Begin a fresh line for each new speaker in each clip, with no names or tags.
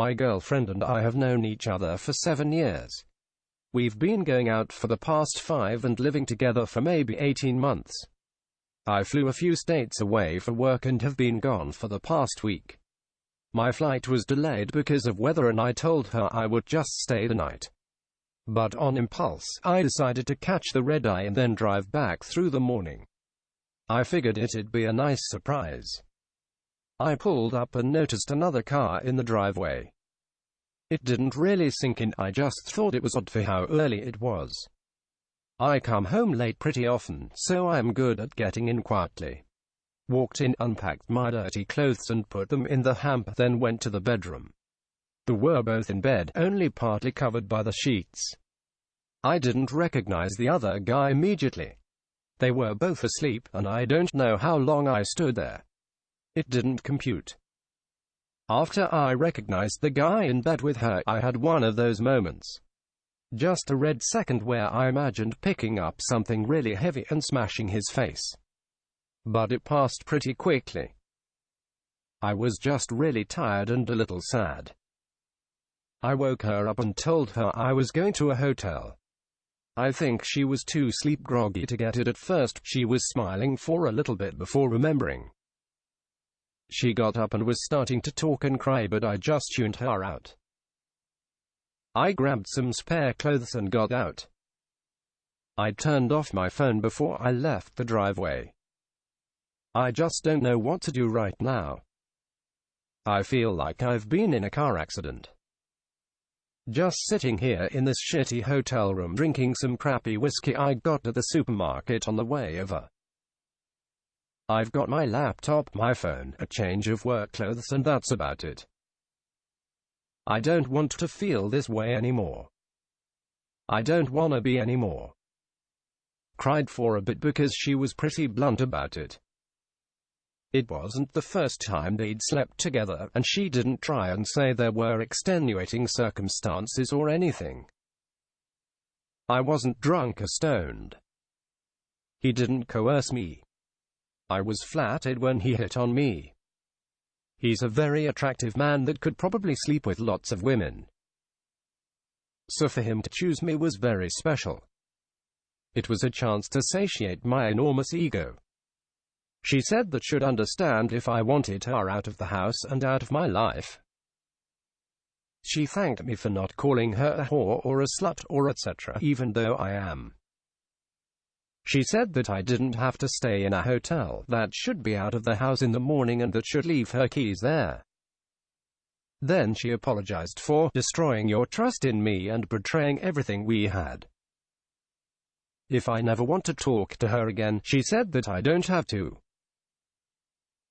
My girlfriend and I have known each other for 7 years. We've been going out for the past 5 and living together for maybe 18 months. I flew a few states away for work and have been gone for the past week. My flight was delayed because of weather and I told her I would just stay the night. But on impulse, I decided to catch the red eye and then drive back through the morning. I figured it'd be a nice surprise. I pulled up and noticed another car in the driveway. It didn't really sink in, I just thought it was odd for how early it was. I come home late pretty often, so I'm good at getting in quietly. Walked in, unpacked my dirty clothes and put them in the hamper, then went to the bedroom. They were both in bed, only partly covered by the sheets. I didn't recognize the other guy immediately. They were both asleep, and I don't know how long I stood there. It didn't compute. After I recognized the guy in bed with her, I had one of those moments. Just a red second where I imagined picking up something really heavy and smashing his face. But it passed pretty quickly. I was just really tired and a little sad. I woke her up and told her I was going to a hotel. I think she was too sleep groggy to get it at first. She was smiling for a little bit before remembering. She got up and was starting to talk and cry, but I just tuned her out. I grabbed some spare clothes and got out. I turned off my phone before I left the driveway. I just don't know what to do right now. I feel like I've been in a car accident. Just sitting here in this shitty hotel room drinking some crappy whiskey I got at the supermarket on the way over. I've got my laptop, my phone, a change of work clothes, and that's about it. I don't want to feel this way anymore. I don't wanna be anymore. Cried for a bit because she was pretty blunt about it. It wasn't the first time they'd slept together, and she didn't try and say there were extenuating circumstances or anything. I wasn't drunk or stoned. He didn't coerce me. I was flattered when he hit on me. He's a very attractive man that could probably sleep with lots of women. So for him to choose me was very special. It was a chance to satiate my enormous ego. She said that she'd understand if I wanted her out of the house and out of my life. She thanked me for not calling her a whore or a slut or etc., even though I am. She said that I didn't have to stay in a hotel, that should be out of the house in the morning and that should leave her keys there. Then she apologized for destroying your trust in me and betraying everything we had. If I never want to talk to her again, she said that I don't have to.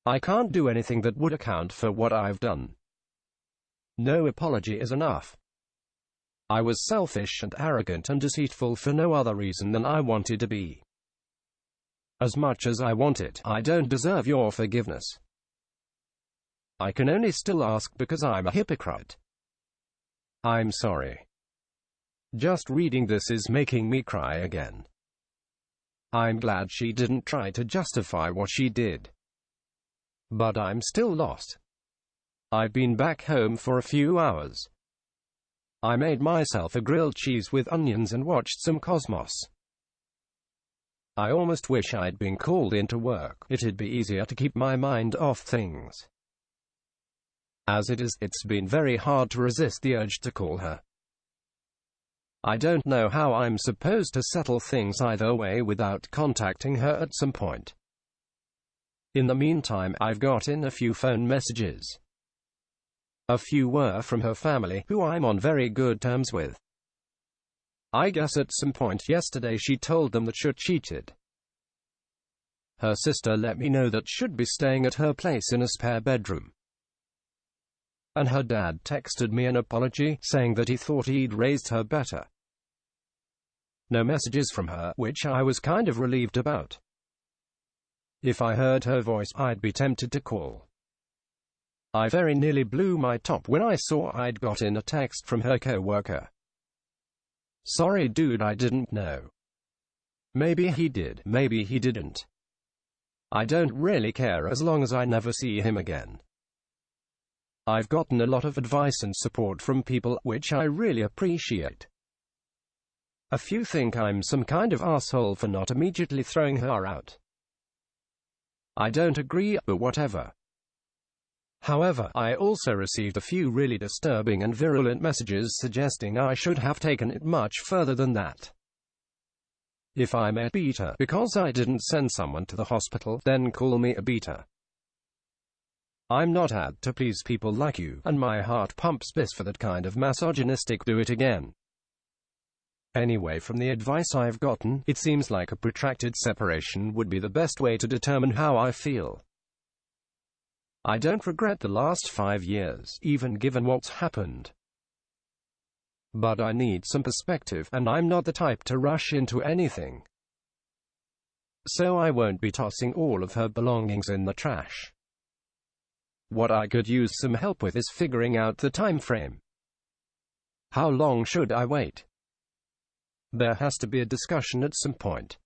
I can't do anything that would account for what I've done. No apology is enough. I was selfish and arrogant and deceitful for no other reason than I wanted to be. As much as I want it, I don't deserve your forgiveness. I can only still ask because I'm a hypocrite. I'm sorry. Just reading this is making me cry again. I'm glad she didn't try to justify what she did. But I'm still lost. I've been back home for a few hours. I made myself a grilled cheese with onions and watched some Cosmos. I almost wish I'd been called into work. It'd be easier to keep my mind off things. As it is, it's been very hard to resist the urge to call her. I don't know how I'm supposed to settle things either way without contacting her at some point. In the meantime, I've gotten a few phone messages. A few were from her family, who I'm on very good terms with. I guess at some point yesterday she told them that she cheated. Her sister let me know that she'd be staying at her place in a spare bedroom. And her dad texted me an apology, saying that he thought he'd raised her better. No messages from her, which I was kind of relieved about. If I heard her voice, I'd be tempted to call. I very nearly blew my top when I saw I'd gotten a text from her co-worker. Sorry dude, I didn't know. Maybe he did, maybe he didn't. I don't really care as long as I never see him again. I've gotten a lot of advice and support from people, which I really appreciate. A few think I'm some kind of asshole for not immediately throwing her out. I don't agree, but whatever. However, I also received a few really disturbing and virulent messages suggesting I should have taken it much further than that. If I'm a beta because I didn't send someone to the hospital, then call me a beta. I'm not out to please people like you, and my heart pumps piss for that kind of misogynistic do it again. Anyway, from the advice I've gotten, it seems like a protracted separation would be the best way to determine how I feel. I don't regret the last 5 years, even given what's happened. But I need some perspective, and I'm not the type to rush into anything. So I won't be tossing all of her belongings in the trash. What I could use some help with is figuring out the time frame. How long should I wait? There has to be a discussion at some point.